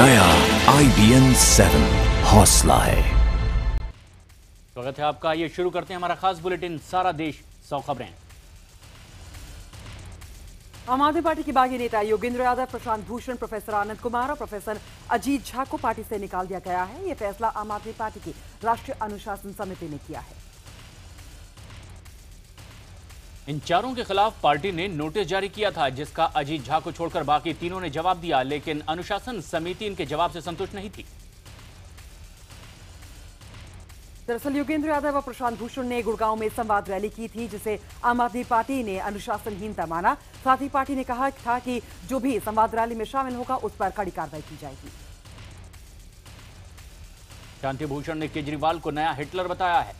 नया IBN 7 हौसला है। स्वागत है आपका। ये शुरू करते हैं हमारा खास बुलेटिन सारा देश 100 खबरें। आम आदमी पार्टी के बागी नेता योगेंद्र यादव, प्रशांत भूषण, प्रोफेसर आनंद कुमार और प्रोफेसर अजीत झा को पार्टी से निकाल दिया गया है। यह फैसला आम आदमी पार्टी की राष्ट्रीय अनुशासन समिति ने किया है। इन चारों के खिलाफ पार्टी ने नोटिस जारी किया था, जिसका अजीत झा को छोड़कर बाकी तीनों ने जवाब दिया, लेकिन अनुशासन समिति इनके जवाब से संतुष्ट नहीं थी। दरअसल योगेंद्र यादव और प्रशांत भूषण ने गुड़गांव में संवाद रैली की थी, जिसे आम आदमी पार्टी ने अनुशासनहीनता माना। साथ ही पार्टी ने कहा था कि जो भी संवाद रैली में शामिल होगा उस पर कड़ी कार्रवाई की जाएगी। शांति भूषण ने केजरीवाल को नया हिटलर बताया है।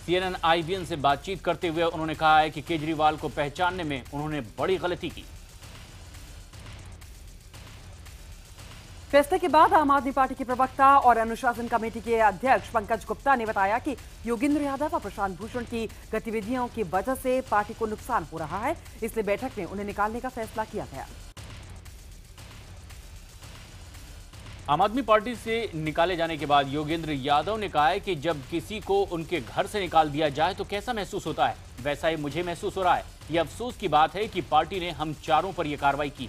CNN IBN से बातचीत करते हुए उन्होंने कहा है कि केजरीवाल को पहचानने में उन्होंने बड़ी गलती की। फैसले के बाद आम आदमी पार्टी के प्रवक्ता और अनुशासन कमेटी के अध्यक्ष पंकज गुप्ता ने बताया कि योगेंद्र यादव और प्रशांत भूषण की गतिविधियों की वजह से पार्टी को नुकसान हो रहा है, इसलिए बैठक में उन्हें निकालने का फैसला किया गया। आम आदमी पार्टी से निकाले जाने के बाद योगेंद्र यादव ने कहा है कि जब किसी को उनके घर से निकाल दिया जाए तो कैसा महसूस होता है, वैसा ही मुझे महसूस हो रहा है। यह अफसोस की बात है कि पार्टी ने हम चारों पर यह कार्रवाई की।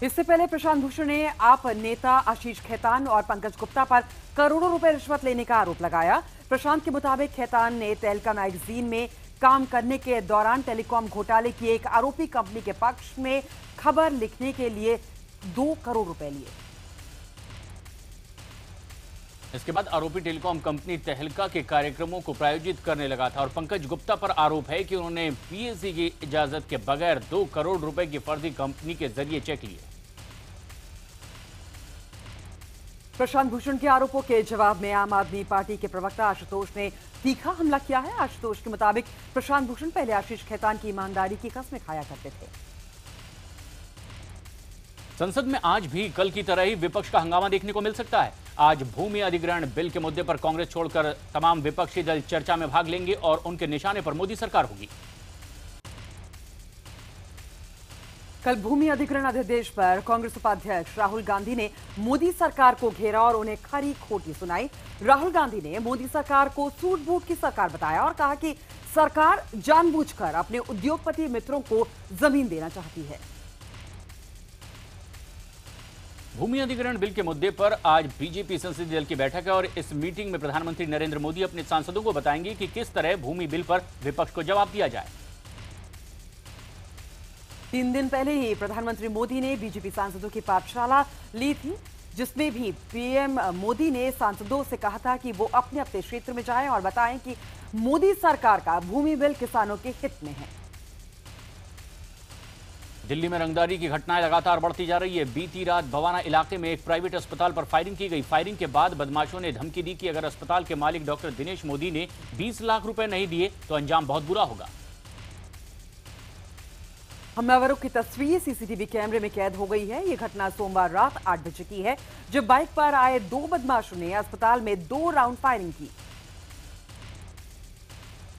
इससे पहले प्रशांत भूषण ने आप नेता आशीष खेतान और पंकज गुप्ता पर करोड़ों रुपए रिश्वत लेने का आरोप लगाया। प्रशांत के मुताबिक खेतान ने तहलका मैगजीन में काम करने के दौरान टेलीकॉम घोटाले की एक आरोपी कंपनी के पक्ष में खबर लिखने के लिए 2 करोड़ रुपए लिए। इसके बाद आरोपी टेलीकॉम कंपनी तहलका के कार्यक्रमों को प्रायोजित करने लगा था और पंकज गुप्ता पर आरोप है कि उन्होंने PAC की इजाजत के बगैर 2 करोड़ रुपए की फर्जी कंपनी के जरिए चेक लिए। प्रशांत भूषण के आरोपों के जवाब में आम आदमी पार्टी के प्रवक्ता आशुतोष ने तीखा हमला किया है। आशुतोष के मुताबिक प्रशांत भूषण पहले आशीष खेतान की ईमानदारी की कस्में खाया करते थे। संसद में आज भी कल की तरह ही विपक्ष का हंगामा देखने को मिल सकता है। आज भूमि अधिग्रहण बिल के मुद्दे पर कांग्रेस छोड़कर तमाम विपक्षी दल चर्चा में भाग लेंगे और उनके निशाने पर मोदी सरकार होगी। कल भूमि अधिग्रहण अध्यादेश पर कांग्रेस उपाध्यक्ष राहुल गांधी ने मोदी सरकार को घेरा और उन्हें खरी खोटी सुनाई। राहुल गांधी ने मोदी सरकार को सूट बूट की सरकार बताया और कहा कि सरकार जानबूझकर अपने उद्योगपति मित्रों को जमीन देना चाहती है। भूमि अधिग्रहण बिल के मुद्दे पर आज बीजेपी संसदीय दल की बैठक है और इस मीटिंग में प्रधानमंत्री नरेंद्र मोदी अपने सांसदों को बताएंगे कि किस तरह भूमि बिल पर विपक्ष को जवाब दिया जाए। 3 दिन पहले ही प्रधानमंत्री मोदी ने बीजेपी सांसदों की पाठशाला ली थी, जिसमें भी पीएम मोदी ने सांसदों से कहा था कि वो अपने अपने क्षेत्र में जाएं और बताएं कि मोदी सरकार का भूमि बिल किसानों के हित में है। दिल्ली में रंगदारी की घटनाएं लगातार बढ़ती जा रही है। बीती रात भवाना इलाके में एक प्राइवेट अस्पताल पर फायरिंग की गई। फायरिंग के बाद बदमाशों ने धमकी दी कि अगर अस्पताल के मालिक डॉक्टर दिनेश मोदी ने 20 लाख रुपए नहीं दिए तो अंजाम बहुत बुरा होगा। हमलावरों की तस्वीर सीसीटीवी कैमरे में कैद हो गई है। यह घटना सोमवार रात 8 बजे की है, जब बाइक पर आए 2 बदमाशों ने अस्पताल में 2 राउंड फायरिंग की।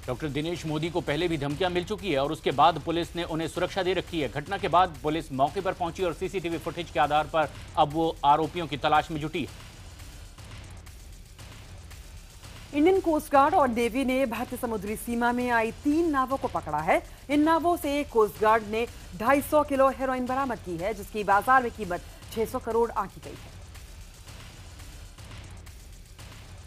डॉक्टर दिनेश मोदी को पहले भी धमकियां मिल चुकी है और उसके बाद पुलिस ने उन्हें सुरक्षा दे रखी है। घटना के बाद पुलिस मौके पर पहुंची और सीसीटीवी फुटेज के आधार पर अब वो आरोपियों की तलाश में जुटी है। इंडियन कोस्ट गार्ड और नेवी ने भारतीय समुद्री सीमा में आई 3 नावों को पकड़ा है। इन नावों से कोस्ट गार्ड ने 250 किलो हेरोइन बरामद की है, जिसकी बाजार में कीमत 600 करोड़ आंकी गई है।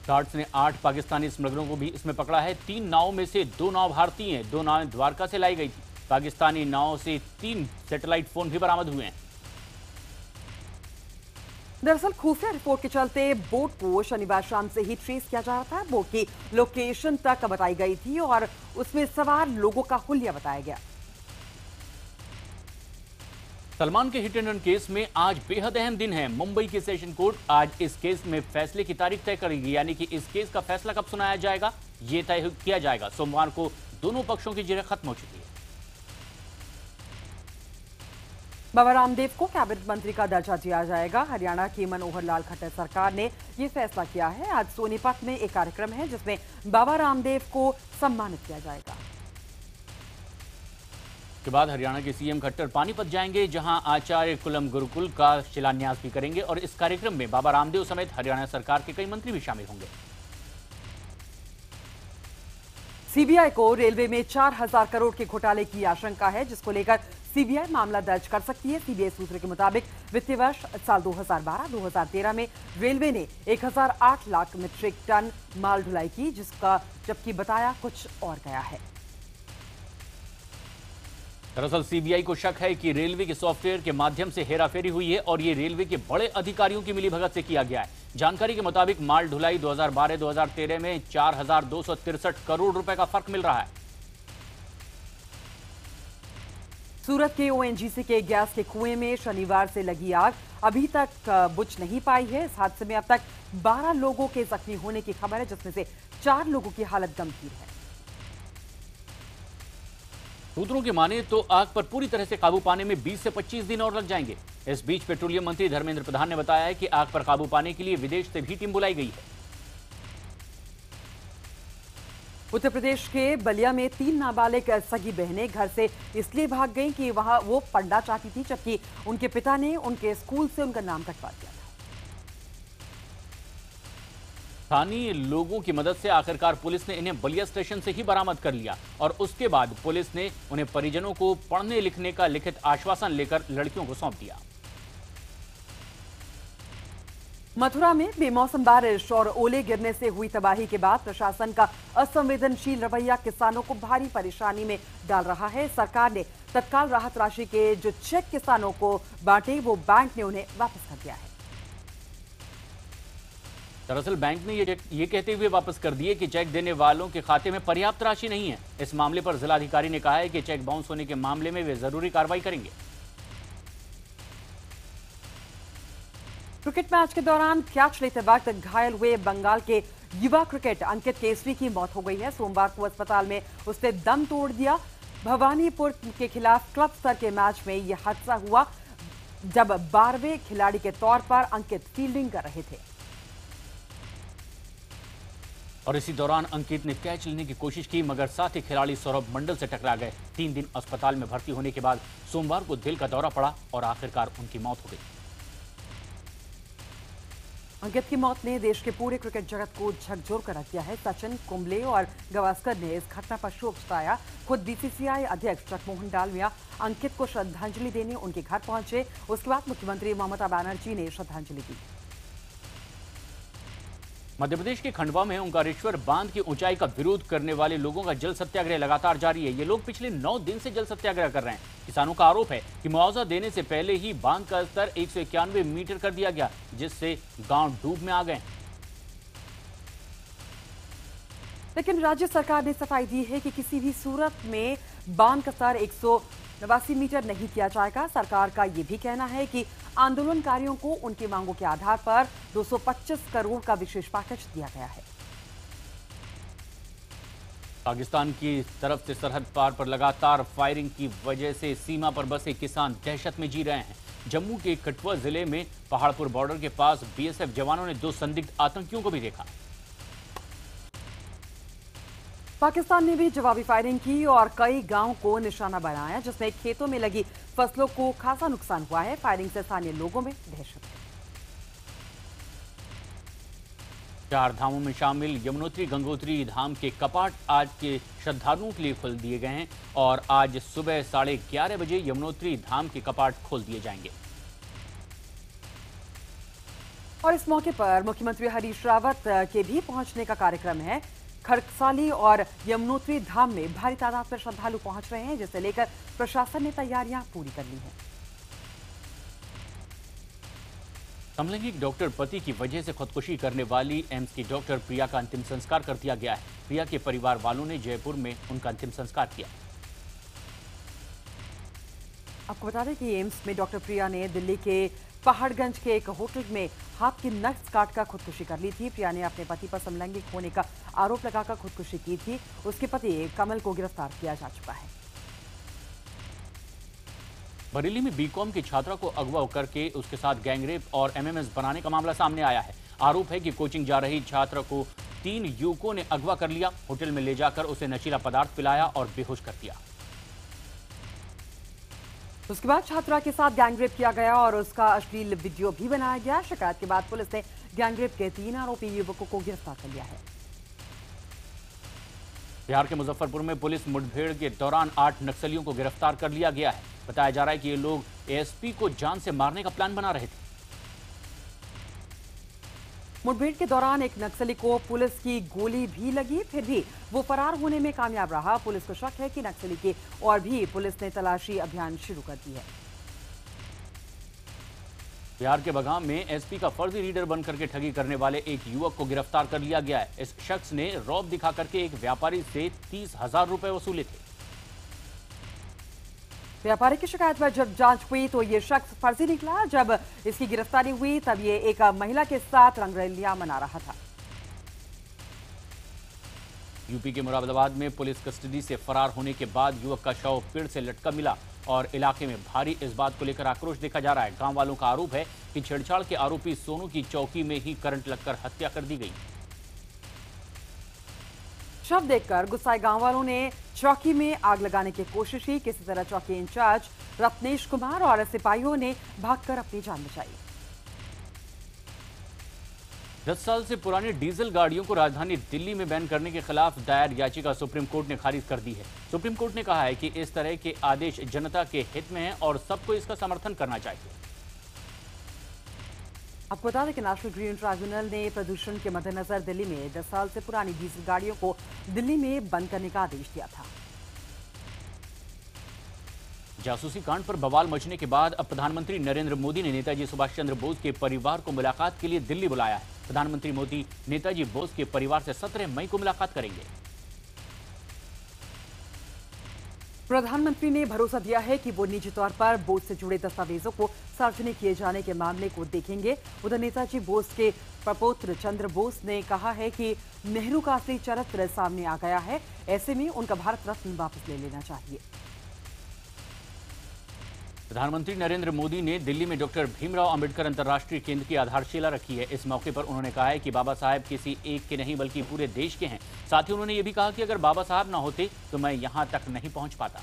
गार्ड्स ने 8 पाकिस्तानी स्मगलरों को भी इसमें पकड़ा है। 3 नावों में से 2 नाव भारतीय हैं, 2 नावें द्वारका से लाई गई थी। पाकिस्तानी नावों से 3 सैटेलाइट फोन भी बरामद हुए हैं। दरअसल खुफिया रिपोर्ट के चलते बोट को शनिवार शाम से ही ट्रेस किया जा रहा था। बोट की लोकेशन तक बताई गई थी और उसमें सवार लोगों का हुलिया बताया गया। सलमान के हिट एंड रन केस में आज बेहद अहम दिन है। मुंबई की सेशन कोर्ट आज इस केस में फैसले की तारीख तय करेगी, यानी कि इस केस का फैसला कब सुनाया जाएगा यह तय किया जाएगा। सोमवार को दोनों पक्षों की जिरह खत्म हो चुकी है। बाबा रामदेव को कैबिनेट मंत्री का दर्जा दिया जाएगा। हरियाणा की मनोहर लाल खट्टर सरकार ने यह फैसला किया है। आज सोनीपत में एक कार्यक्रम है जिसमें बाबा रामदेव को सम्मानित किया जाएगा। उसके बाद हरियाणा के सीएम खट्टर पानीपत जाएंगे, जहां आचार्य कुलम गुरुकुल का शिलान्यास भी करेंगे और इस कार्यक्रम में बाबा रामदेव समेत हरियाणा सरकार के कई मंत्री भी शामिल होंगे। सीबीआई को रेलवे में 4,000 करोड़ के घोटाले की आशंका है, जिसको लेकर सीबीआई मामला दर्ज कर सकती है। सीबीआई सूत्र के मुताबिक वित्तीय वर्ष साल 2012-2013 में रेलवे ने 1008 लाख मीट्रिक टन माल ढुलाई की, जिसका जबकि बताया कुछ और गया है। दरअसल सीबीआई को शक है कि रेलवे के सॉफ्टवेयर के माध्यम से हेराफेरी हुई है और ये रेलवे के बड़े अधिकारियों की मिलीभगत से किया गया है। जानकारी के मुताबिक माल ढुलाई 2012-2013 में 4,263 करोड़ रुपए का फर्क मिल रहा है। सूरत के ओएनजीसी के गैस के कुएं में शनिवार से लगी आग अभी तक बुझ नहीं पाई है। इस हादसे में अब तक 12 लोगों के जख्मी होने की खबर है, जिसमें से 4 लोगों की हालत गंभीर है। सूत्रों की माने तो आग पर पूरी तरह से काबू पाने में 20 से 25 दिन और लग जाएंगे। इस बीच पेट्रोलियम मंत्री धर्मेंद्र प्रधान ने बताया है कि आग पर काबू पाने के लिए विदेश से भी टीम बुलाई गई है। उत्तर प्रदेश के बलिया में 3 नाबालिग सगी बहनें घर से इसलिए भाग गईं कि वहां वो पढ़ना चाहती थी, जबकि उनके पिता ने उनके स्कूल से उनका नाम कटवा दिया था। स्थानीय लोगों की मदद से आखिरकार पुलिस ने इन्हें बलिया स्टेशन से ही बरामद कर लिया और उसके बाद पुलिस ने उन्हें परिजनों को पढ़ने लिखने का लिखित आश्वासन लेकर लड़कियों को सौंप दिया। मथुरा में बेमौसम बारिश और ओले गिरने से हुई तबाही के बाद प्रशासन का असंवेदनशील रवैया किसानों को भारी परेशानी में डाल रहा है। सरकार ने तत्काल राहत राशि के जो चेक किसानों को बांटे, वो बैंक ने उन्हें वापस कर दिया है। दरअसल बैंक ने ये कहते हुए वापस कर दिए कि चेक देने वालों के खाते में पर्याप्त राशि नहीं है। इस मामले पर जिलाधिकारी ने कहा है कि चेक बाउंस होने के मामले में वे जरूरी कार्रवाई करेंगे। क्रिकेट मैच के दौरान कैच लेते वक्त घायल हुए बंगाल के युवा क्रिकेट अंकित केसरी की मौत हो गई है। सोमवार को अस्पताल में उसने दम तोड़ दिया। भवानीपुर के खिलाफ क्लब स्तर के मैच में यह हादसा हुआ, जब 12वें खिलाड़ी के तौर पर अंकित फील्डिंग कर रहे थे और इसी दौरान अंकित ने कैच लेने की कोशिश की, मगर साथी खिलाड़ी सौरभ मंडल से टकरा गए। 3 दिन अस्पताल में भर्ती होने के बाद सोमवार को दिल का दौरा पड़ा और आखिरकार उनकी मौत हो गई। अंकित की मौत ने देश के पूरे क्रिकेट जगत को झकझोर कर रख दिया है। सचिन, कुंबले और गावस्कर ने इस घटना पर शोक जताया। खुद बीसीसीआई अध्यक्ष जगमोहन डालमिया अंकित को श्रद्धांजलि देने उनके घर पहुंचे। उसके बाद मुख्यमंत्री ममता बनर्जी ने श्रद्धांजलि दी। मध्य प्रदेश के खंडवा में ओंकारेश्वर बांध की ऊंचाई का विरोध करने वाले लोगों का जल सत्याग्रह लगातार जारी है। ये लोग पिछले 9 दिन से जल सत्याग्रह कर रहे हैं। किसानों का आरोप है कि मुआवजा देने से पहले ही बांध का स्तर 191 मीटर कर दिया गया, जिससे गांव डूब में आ गए। लेकिन राज्य सरकार ने सफाई दी है कि किसी भी सूरत में बांध का स्तर 189 मीटर नहीं किया जाएगा। सरकार का यह भी कहना है कि आंदोलनकारियों को उनकी मांगों के आधार पर 225 करोड़ का विशेष पैकेज दिया गया है। पाकिस्तान की तरफ से सरहद पार पर लगातार फायरिंग की वजह से सीमा पर बसे किसान दहशत में जी रहे हैं। जम्मू के कठुआ जिले में पहाड़पुर बॉर्डर के पास बीएसएफ जवानों ने 2 संदिग्ध आतंकियों को भी देखा। पाकिस्तान ने भी जवाबी फायरिंग की और कई गांवों को निशाना बनाया, जिसमें खेतों में लगी फसलों को खासा नुकसान हुआ है। फायरिंग से स्थानीय लोगों में दहशत है। 4 धामों में शामिल यमुनोत्री गंगोत्री धाम के कपाट आज के श्रद्धालुओं के लिए खोल दिए गए हैं और आज सुबह 11:30 बजे यमुनोत्री धाम के कपाट खोल दिए जाएंगे। और इस मौके पर मुख्यमंत्री हरीश रावत के भी पहुंचने का कार्यक्रम है। खड़गसाली और यमुनोत्री धाम में भारी तादाद में श्रद्धालु पहुंच रहे हैं, जिसे लेकर प्रशासन ने तैयारियां पूरी कर ली हैं। समलैंगिक डॉक्टर पति की वजह से खुदकुशी करने वाली एम्स की डॉक्टर प्रिया का अंतिम संस्कार कर दिया गया है। प्रिया के परिवार वालों ने जयपुर में उनका अंतिम संस्कार किया। आपको बता दें कि एम्स में डॉक्टर प्रिया ने दिल्ली के पहाड़गंज के एक होटल में हाथ की नस काटकर खुदकुशी कर ली थी। प्रिया ने अपने पति पर समलैंगिक होने का आरोप लगाकर खुदकुशी की थी। उसके पति कमल को गिरफ्तार किया जा चुका है। बरेली में बीकॉम की छात्रा को अगवा करके उसके साथ गैंगरेप और एमएमएस बनाने का मामला सामने आया है। आरोप है कि कोचिंग जा रही छात्रा को 3 युवकों ने अगवा कर लिया, होटल में ले जाकर उसे नशीला पदार्थ पिलाया और बेहोश कर दिया। उसके बाद छात्रा के साथ गैंगरेप किया गया और उसका अश्लील वीडियो भी बनाया गया। शिकायत के बाद पुलिस ने गैंगरेप के 3 आरोपी युवकों को गिरफ्तार कर लिया है। बिहार के मुजफ्फरपुर में पुलिस मुठभेड़ के दौरान 8 नक्सलियों को गिरफ्तार कर लिया गया है। बताया जा रहा है कि ये लोग एएसपी को जान से मारने का प्लान बना रहे थे। मुठभेड़ के दौरान एक नक्सली को पुलिस की गोली भी लगी, फिर भी वो फरार होने में कामयाब रहा। पुलिस को शक है कि नक्सली के और भी पुलिस ने तलाशी अभियान शुरू कर दी है। बिहार के बगाम में एसपी का फर्जी रीडर बनकर के ठगी करने वाले एक युवक को गिरफ्तार कर लिया गया है। इस शख्स ने रौब दिखा करके एक व्यापारी से 30,000 रुपए वसूले थे। व्यापारी की शिकायत पर जब जांच हुई तो ये शख्स फर्जी निकला। जब इसकी गिरफ्तारी हुई तब ये एक महिला के साथ रंगरलियां मना रहा था। यूपी के मुरादाबाद में पुलिस कस्टडी से फरार होने के बाद युवक का शव पेड़ से लटका मिला और इलाके में भारी इस बात को लेकर आक्रोश देखा जा रहा है। गांव वालों का आरोप है कि छेड़छाड़ के आरोपी सोनू की चौकी में ही करंट लगकर हत्या कर दी गई। शव देखकर गुस्साए गांव वालों ने चौकी में आग लगाने की कोशिश की। किसी तरह चौकी इंचार्ज रत्नेश कुमार और सिपाहियों ने भागकर अपनी जान बचाई। 10 साल से पुरानी डीजल गाड़ियों को राजधानी दिल्ली में बैन करने के खिलाफ दायर याचिका सुप्रीम कोर्ट ने खारिज कर दी है। सुप्रीम कोर्ट ने कहा है कि इस तरह के आदेश जनता के हित में हैं और सबको इसका समर्थन करना चाहिए। आपको बता दें कि नेशनल ग्रीन ट्राइब्यूनल ने प्रदूषण के मद्देनजर दिल्ली में 10 साल से पुरानी डीजल गाड़ियों को दिल्ली में बंद करने का आदेश दिया था। जासूसी कांड पर बवाल मचने के बाद अब प्रधानमंत्री नरेंद्र मोदी ने नेताजी सुभाष चंद्र बोस के परिवार को मुलाकात के लिए दिल्ली बुलाया है। प्रधानमंत्री मोदी नेताजी बोस के परिवार से 17 मई को मुलाकात करेंगे। प्रधानमंत्री ने भरोसा दिया है कि वो निजी तौर पर बोस से जुड़े दस्तावेजों को सार्वजनिक किए जाने के मामले को देखेंगे। उधर नेताजी बोस के प्रपौत्र चंद्र बोस ने कहा है कि नेहरू का असली चरित्र सामने आ गया है, ऐसे में उनका भारत रत्न वापस ले लेना चाहिए। प्रधानमंत्री नरेंद्र मोदी ने दिल्ली में डॉक्टर भीमराव अंबेडकर अंतर्राष्ट्रीय केंद्र की आधारशिला रखी है। इस मौके पर उन्होंने कहा है कि बाबा साहब किसी एक के नहीं बल्कि पूरे देश के हैं। साथ ही उन्होंने ये भी कहा कि अगर बाबा साहब ना होते तो मैं यहां तक नहीं पहुंच पाता।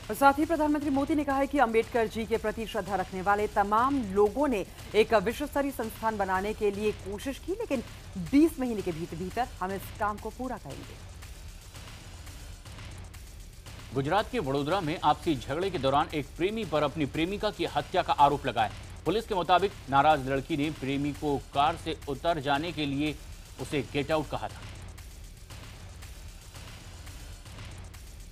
और साथ ही प्रधानमंत्री मोदी ने कहा है कि अंबेडकर जी के प्रति श्रद्धा रखने वाले तमाम लोगों ने एक विश्व स्तरीय संस्थान बनाने के लिए कोशिश की, लेकिन 20 महीने के भीतर हम इस काम को पूरा करेंगे। गुजरात के वडोदरा में आपसी झगड़े के दौरान एक प्रेमी पर अपनी प्रेमिका की हत्या का आरोप लगा है। पुलिस के मुताबिक नाराज लड़की ने प्रेमी को कार से उतर जाने के लिए उसे गेट आउट कहा था।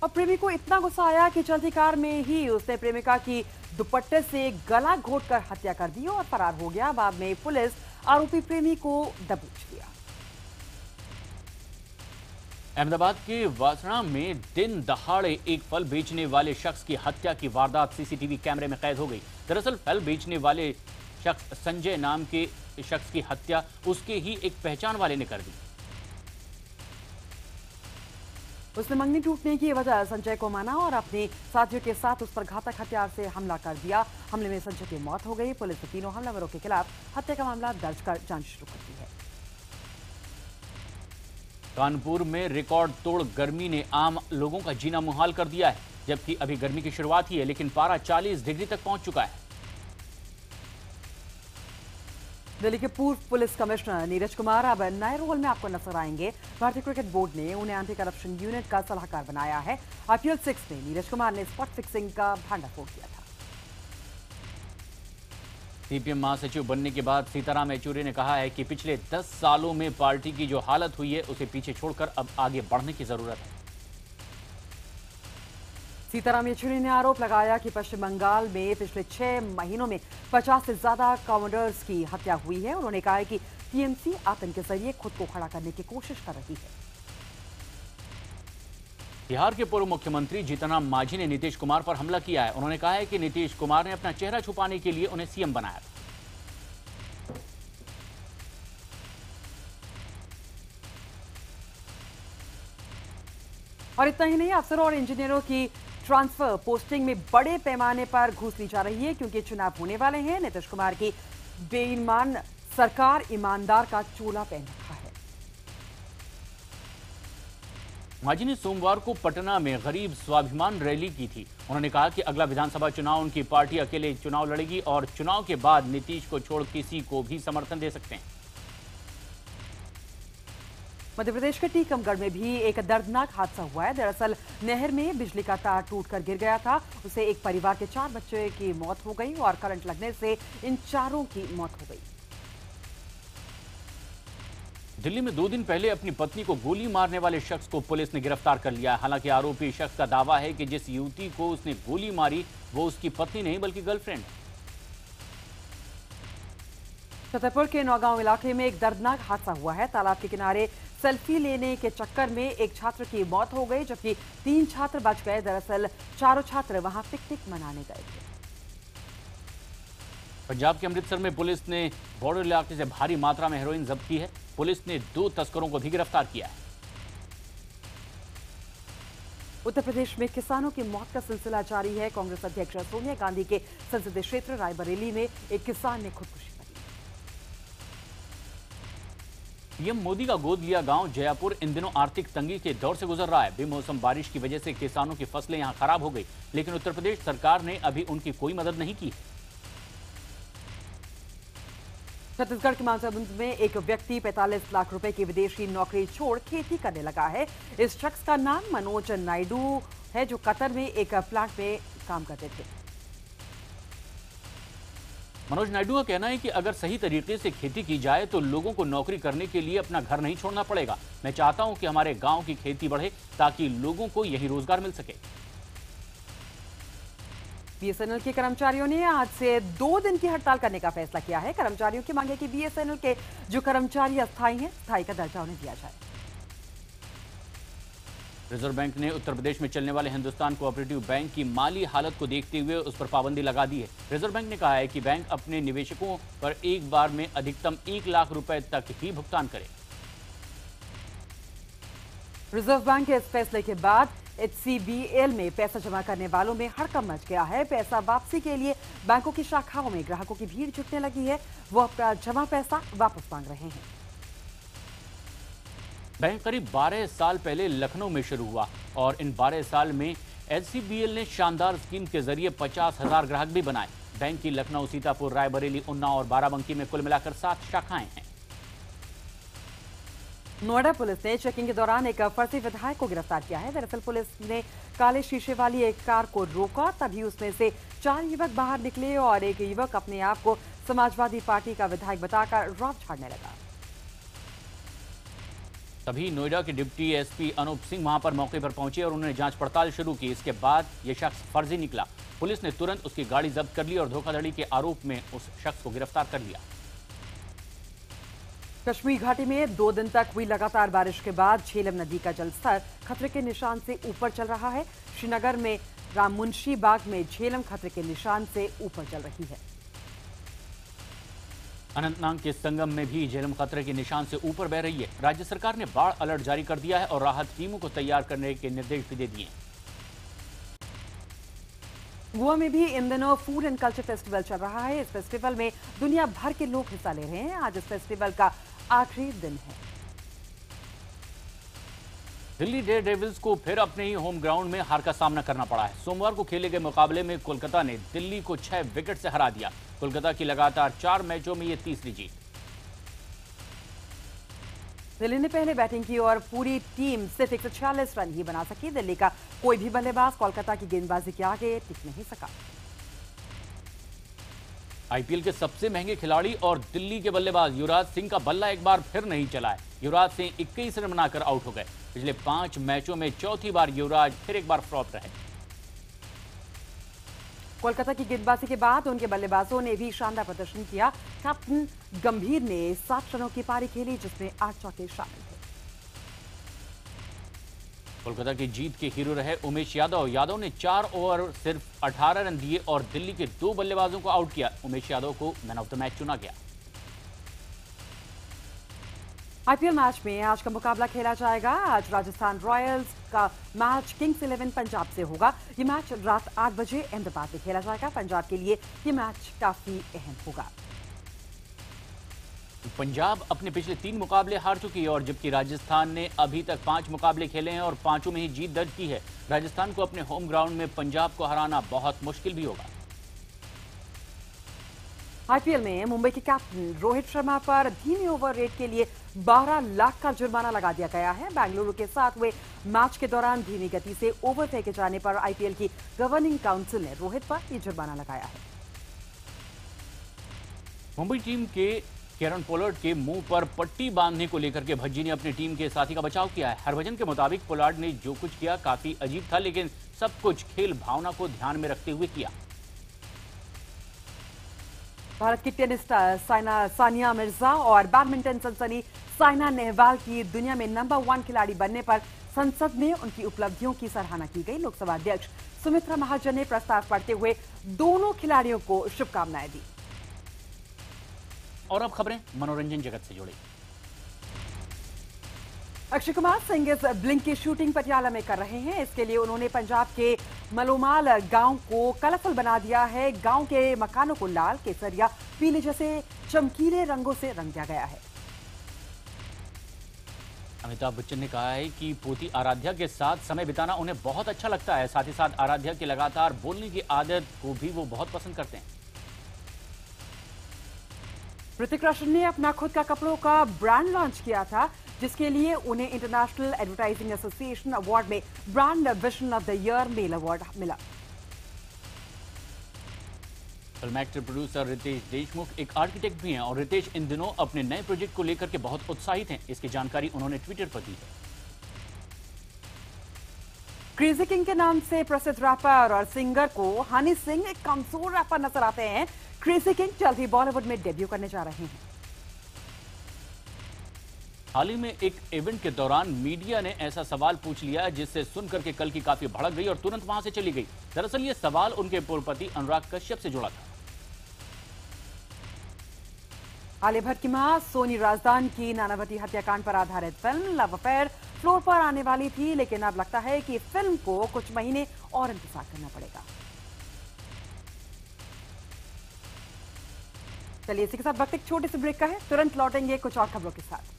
और प्रेमी को इतना गुस्सा आया कि चलती कार में ही उसने प्रेमिका की दुपट्टे से गला घोंटकर हत्या कर दी और फरार हो गया। बाद में पुलिस आरोपी प्रेमी को दबोच लिया। अहमदाबाद के वासना में दिन दहाड़े एक फल बेचने वाले शख्स की हत्या की वारदात सीसीटीवी कैमरे में कैद हो गई। दरअसल फल बेचने वाले शख्स संजय नाम के शख्स की हत्या उसके ही एक पहचान वाले ने कर दी। उसने मंगनी टूटने की वजह संजय को माना और अपने साथियों के साथ उस पर घातक हथियार से हमला कर दिया। हमले में संजय की मौत हो गई। पुलिस ने तीनों हमलावरों के खिलाफ हत्या का मामला दर्ज कर जांच शुरू कर दी है। कानपुर में रिकॉर्ड तोड़ गर्मी ने आम लोगों का जीना मुहाल कर दिया है। जबकि अभी गर्मी की शुरुआत ही है, लेकिन पारा 40 डिग्री तक पहुंच चुका है। दिल्ली के पूर्व पुलिस कमिश्नर नीरज कुमार अब नए रोल में आपको नजर आएंगे। भारतीय क्रिकेट बोर्ड ने उन्हें एंटी करप्शन यूनिट का सलाहकार बनाया है। IPL 6 में नीरज कुमार ने स्पॉट फिक्सिंग का भांडाफोड़ किया था। सीपीएम महासचिव बनने के बाद सीताराम येचुरी ने कहा है कि पिछले 10 सालों में पार्टी की जो हालत हुई है उसे पीछे छोड़कर अब आगे बढ़ने की जरूरत है। सीताराम येचुरी ने आरोप लगाया कि पश्चिम बंगाल में पिछले 6 महीनों में 50 से ज्यादा कमांडर्स की हत्या हुई है। उन्होंने कहा है कि टीएमसी आतंक के जरिए खुद को खड़ा करने की कोशिश कर रही है। बिहार के पूर्व मुख्यमंत्री जीतनराम मांझी ने नीतीश कुमार पर हमला किया है। उन्होंने कहा है कि नीतीश कुमार ने अपना चेहरा छुपाने के लिए उन्हें सीएम बनाया था। और इतना ही नहीं, अफसरों और इंजीनियरों की ट्रांसफर पोस्टिंग में बड़े पैमाने पर घूस ली जा रही है, क्योंकि चुनाव होने वाले हैं। नीतीश कुमार की बेईमान सरकार ईमानदार का चोला पहन रखा है। मांझी ने सोमवार को पटना में गरीब स्वाभिमान रैली की थी। उन्होंने कहा कि अगला विधानसभा चुनाव उनकी पार्टी अकेले चुनाव लड़ेगी और चुनाव के बाद नीतीश को छोड़ किसी को भी समर्थन दे सकते हैं। मध्य प्रदेश के टीकमगढ़ में भी एक दर्दनाक हादसा हुआ है। दरअसल नहर में बिजली का तार टूटकर गिर गया था। उसे एक परिवार के 4 बच्चे की मौत हो गई और करंट लगने से इन चारों की मौत हो गई। दिल्ली में 2 दिन पहले अपनी पत्नी को गोली मारने वाले शख्स को पुलिस ने गिरफ्तार कर लिया है। हालांकि आरोपी शख्स का दावा है कि जिस युवती को उसने गोली मारी वो उसकी पत्नी नहीं बल्कि गर्लफ्रेंड है। छतरपुर के नौगांव इलाके में एक दर्दनाक हादसा हुआ है। तालाब के किनारे सेल्फी लेने के चक्कर में एक छात्र की मौत हो गई, जबकि 3 छात्र बच गए। दरअसल चारों छात्र वहां पिकनिक मनाने गए थे। पंजाब के अमृतसर में पुलिस ने बॉर्डर इलाके से भारी मात्रा में हेरोइन जब्त की है। पुलिस ने 2 तस्करों को भी गिरफ्तार किया है। उत्तर प्रदेश में किसानों की मौत का सिलसिला जारी है। कांग्रेस अध्यक्ष सोनिया गांधी के संसदीय क्षेत्र रायबरेली में एक किसान ने खुदकुशी कर ली। पीएम मोदी का गोद लिया गांव जयापुर इन दिनों आर्थिक तंगी के दौर से गुजर रहा है। बेमौसम बारिश की वजह से किसानों की फसलें यहां खराब हो गई, लेकिन उत्तर प्रदेश सरकार ने अभी उनकी कोई मदद नहीं की। छत्तीसगढ़ के महासमुंद में एक व्यक्ति 45 लाख रुपए की विदेशी नौकरी छोड़ खेती करने लगा है। इस शख्स का नाम मनोज नायडू है, जो कतर में एक प्लांट में काम करते थे। मनोज नायडू का कहना है कि अगर सही तरीके से खेती की जाए तो लोगों को नौकरी करने के लिए अपना घर नहीं छोड़ना पड़ेगा। मैं चाहता हूं कि हमारे गांव की खेती बढ़े ताकि लोगों को यही रोजगार मिल सके। बीएसएनएल के कर्मचारियों ने आज से 2 दिन की हड़ताल करने का फैसला किया है। कर्मचारियों की मांग है कि बीएसएनएल के जो कर्मचारी अस्थायी हैं, स्थायी का दर्जा उन्हें दिया जाए। रिजर्व बैंक ने उत्तर प्रदेश में चलने वाले हिंदुस्तान कोऑपरेटिव बैंक की माली हालत को देखते हुए उस पर पाबंदी लगा दी है। रिजर्व बैंक ने कहा है कि बैंक अपने निवेशकों पर एक बार में अधिकतम 1 लाख रुपए तक ही भुगतान करे। रिजर्व बैंक के इस फैसले के बाद HCBL में पैसा जमा करने वालों में हड़कंप मच गया है। पैसा वापसी के लिए बैंकों की शाखाओं में ग्राहकों की भीड़ जुटने लगी है। वो अपना जमा पैसा वापस मांग रहे हैं। बैंक करीब 12 साल पहले लखनऊ में शुरू हुआ और इन 12 साल में HCBL ने शानदार स्कीम के जरिए 50,000 ग्राहक भी बनाए। बैंक की लखनऊ, सीतापुर, रायबरेली, उन्नाव और बाराबंकी में कुल मिलाकर 7 शाखाएं हैं। नोएडा पुलिस ने चेकिंग के दौरान एक फर्जी विधायक को गिरफ्तार किया है। दरअसल पुलिस ने काले शीशे वाली एक कार को रोका, तभी उसमें से 4 युवक बाहर निकले और एक युवक अपने आप को समाजवादी पार्टी का विधायक बताकर रौब झाड़ने लगा। तभी नोएडा के डिप्टी एसपी अनूप सिंह वहां पर मौके पर पहुंचे और उन्होंने जांच पड़ताल शुरू की। इसके बाद यह शख्स फर्जी निकला। पुलिस ने तुरंत उसकी गाड़ी जब्त कर ली और धोखाधड़ी के आरोप में उस शख्स को गिरफ्तार कर लिया। कश्मीर घाटी में 2 दिन तक हुई लगातार बारिश के बाद झेलम नदी का जलस्तर खतरे के निशान से ऊपर चल रहा है। श्रीनगर में राममुंशी बाग में झेलम खतरे के निशान से ऊपर चल रही है। अनंतनाग के संगम में भी झेलम खतरे के निशान से ऊपर बह रही है। राज्य सरकार ने बाढ़ अलर्ट जारी कर दिया है और राहत टीमों को तैयार करने के निर्देश भी दे दिए हैं। गोवा में भी इन दिनों फूड एंड कल्चर फेस्टिवल चल रहा है। इस फेस्टिवल में दुनिया भर के लोग हिस्सा ले रहे हैं। आज इस फेस्टिवल का आखिरी दिन है। दिल्ली डेयर डेविल्स को फिर अपने ही होम ग्राउंड में हार का सामना करना पड़ा है। सोमवार को खेले गए मुकाबले में कोलकाता ने दिल्ली को 6 विकेट से हरा दिया। कोलकाता की लगातार 4 मैचों में ये तीसरी जीत। दिल्ली ने पहले बैटिंग की और पूरी टीम सिर्फ 146 रन ही बना सकी। दिल्ली का कोई भी बल्लेबाज कोलकाता की गेंदबाजी के आगे टिक नहीं सका। आईपीएल के सबसे महंगे खिलाड़ी और दिल्ली के बल्लेबाज युवराज सिंह का बल्ला एक बार फिर नहीं चला है। युवराज सिंह 21 रन बनाकर आउट हो गए। पिछले 5 मैचों में चौथी बार युवराज फिर एक बार फ्लॉप रहे। कोलकाता की गेंदबाजी के बाद उनके बल्लेबाजों ने भी शानदार प्रदर्शन किया। कैप्टन गंभीर ने 7 रनों की पारी खेली, जिसमें 8 चौके शामिल थे। कोलकाता की जीत के हीरो रहे उमेश यादव। यादव ने 4 ओवर सिर्फ 18 रन दिए और दिल्ली के 2 बल्लेबाजों को आउट किया। उमेश यादव को मैन ऑफ द मैच चुना गया। आईपीएल मैच में आज का मुकाबला खेला जाएगा। आज राजस्थान रॉयल्स का मैच किंग्स 11 पंजाब से होगा। ये मैच रात 8 बजे अहमदाबाद में खेला जाएगा। पंजाब के लिए ये मैच काफी अहम होगा। पंजाब अपने पिछले 3 मुकाबले हार चुकी है और जबकि राजस्थान ने अभी तक 5 मुकाबले खेले हैं और 5 में ही जीत दर्ज की है। राजस्थान को अपने होम ग्राउंड में पंजाब को हराना बहुत मुश्किल भी होगा। आईपीएल में मुंबई के कैप्टन रोहित शर्मा पर धीमे ओवर रेट के लिए 12 लाख का जुर्माना लगा दिया गया है। बेंगलुरु के साथ हुए मैच के दौरान धीमी गति से ओवर फेंके जाने पर आईपीएल की गवर्निंग काउंसिल ने रोहित पर यह जुर्माना लगाया है। मुंबई टीम के केरन पोलार्ड के मुंह पर पट्टी बांधने को लेकर के भज्जी ने अपनी टीम के साथी का बचाव किया है। हरभजन के मुताबिक पोलार्ड ने जो कुछ किया काफी अजीब था, लेकिन सब कुछ खेल भावना को ध्यान में रखते हुए किया। भारत की टेनिस स्टार सानिया मिर्जा और बैडमिंटन सनसनी साइना नेहवाल की दुनिया में नंबर 1 खिलाड़ी बनने पर संसद में उनकी उपलब्धियों की सराहना की गई। लोकसभा अध्यक्ष सुमित्रा महाजन ने प्रस्ताव पढ़ते हुए दोनों खिलाड़ियों को शुभकामनाएं दी। और अब खबरें मनोरंजन जगत से जुड़ी। अक्षय कुमार सिंह इस ब्लिंक की शूटिंग पटियाला में कर रहे हैं। इसके लिए उन्होंने पंजाब के मलोमाल गांव को कलरफुल बना दिया है। गांव के मकानों को लाल, केसरिया, पीले जैसे चमकीले रंगों से रंग दिया गया है। अमिताभ बच्चन ने कहा है कि पोती आराध्या के साथ समय बिताना उन्हें बहुत अच्छा लगता है। साथ ही साथ आराध्या की लगातार बोलने की आदत को भी वो बहुत पसंद करते हैं। ऋतिक रोशन ने अपना खुद का कपड़ों का ब्रांड लॉन्च किया था, जिसके लिए उन्हें इंटरनेशनल एडवर्टाइजिंग एसोसिएशन अवार्ड में brand vision of the year male award मिला। Film actor producer Riteish Deshmukh एक आर्किटेक्ट भी हैं और रितेश इन दिनों अपने नए प्रोजेक्ट को लेकर के बहुत उत्साहित हैं। इसकी जानकारी उन्होंने ट्विटर पर दी है। क्रेजी किंग के नाम से प्रसिद्ध रैपर और सिंगर को हनी सिंह एक कमजोर रैपर नजर आते हैं। क्रेजी किंग जल्द ही बॉलीवुड में डेब्यू करने जा रहे हैं। हाल ही में एक इवेंट के दौरान मीडिया ने ऐसा सवाल पूछ लिया जिससे सुनकर के कल की काफी भड़क गई और तुरंत वहां से चली गई। दरअसल ये सवाल उनके पूर्व पति अनुराग कश्यप से जुड़ा था। आलिया भट्ट की मां सोनी राजदान की नानावती हत्याकांड पर आधारित फिल्म लव अफेयर फ्लोर पर आने वाली थी, लेकिन अब लगता है कि फिल्म को कुछ महीने और इंतजार करना पड़ेगा। चलिए इसी के साथ वक्त एक छोटे से ब्रेक का है, तुरंत लौटेंगे कुछ और खबरों के साथ।